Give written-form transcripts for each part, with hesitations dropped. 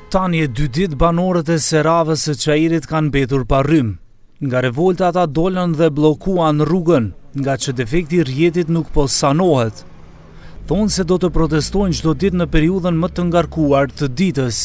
Tani e 2 ditë banorët e Seravës së Çajirit kanë mbetur pa rrymë. Nga revolta ata dolën dhe bllokuan rrugën, nga që defekti i rrjetit nuk po sanohet. Thonë se do të protestojnë çdo ditë në periudhën më të ngarkuar të ditës.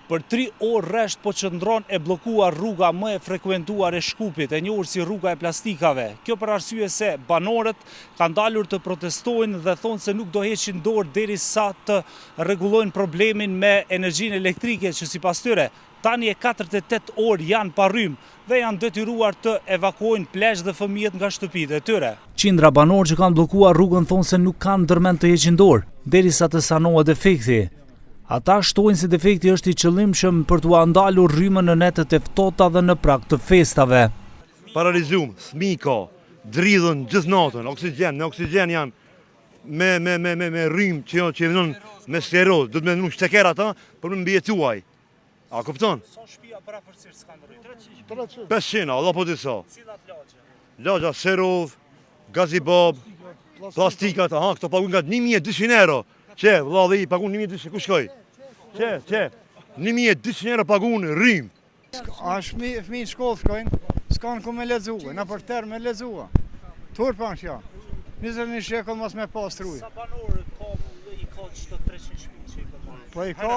Për 3 orë rresht po qëndron e bllokuar rruga më e frekuentuar e Shkupit, e njohur si rruga e plastikave. Kjo për arsye se banorët kanë dalur të protestojnë dhe thonë se nuk do heqin dorë derisa të rregullojnë problemin me energjinë elektrike që sipas tyre tani e 48 orë janë pa rrymë dhe janë detyruar të evakuojnë pleqë dhe fëmijët nga shtëpitë e tyre. Qindra banorë që kanë bllokuar rrugën thonë se nuk kanë ndërmend të heqin dorë derisa të sanohet defekti. Ata shtojnë se defekti është i qëllimshëm për t'u ndalur rrymën në netët e ftohta dhe në prag të festave. Paralizum, fëmijë ka, dridhen gjithë natën, me oksigjen janë, me rrymë që vënon me sklerozë, do të me nuk shteker ata, për më mbjetuaj. A kupton? Sa shtëpia parafërsisht s'kanë rrymë? 300. 500, Allah po di sa. Cilat lagje? Lagja Serov, Gazibab, plastikat, këto pagun nga 1200 euro. Që, vëlla dhe i pagun 1200, ku shkoj? Që, 1200 euro pagun rrim. A fëmijë shkollë shkojnë, s'kanë ku me lexua, në për terë me lexua. Turpa në shja, 21 shekull mos me pas truj. Sa banorë i ka çdo 300 shtëpi që i ka marrë? Po i ka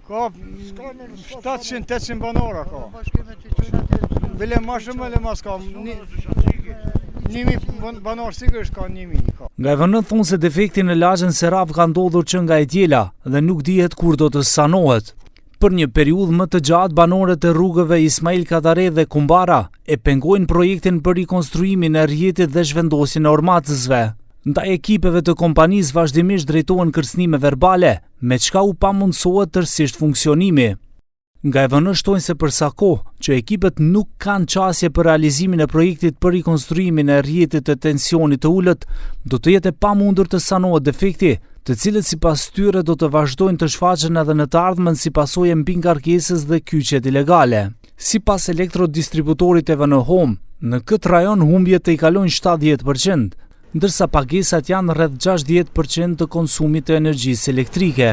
700-800 banora ka. Bile ma shumë, bile ma s'ka. 1000 banorë sigurisht ka 1000 ka. Nga e vënën thonë se defekti në lagjen Serav ka ndodhur që nga e djela dhe nuk dihet kur do të sanohet. Për një periudhë më të gjatë, banorët e rrugëve Ismail Kadare dhe Kumbara e pengojnë projektin për rikonstruimin e rrjetit dhe zhvendosjen e ormacësve. Ndaj ekipeve të kompanisë vazhdimisht drejtohen kërcënime verbale, me çka u pamundsohet tërësisht funksionimi. Nga e vënë shtojnë se për sa kohë që ekipet nuk kanë qasje për realizimin e projektit për rikonstruimin e rrjetit të tensionit të ulët, do të jetë e pamundur të sanohet defekti, të cilët sipas tyre do të vazhdojnë të shfaqen edhe në të ardhmen si pasojë mbi ngarkesës dhe kyçet ilegale. Sipas elektrodistributorit e VN Home, në këtë rajon humbjet të i kalojnë 70%, ndërsa pagesat janë rreth 60% të konsumit të energjisë elektrike.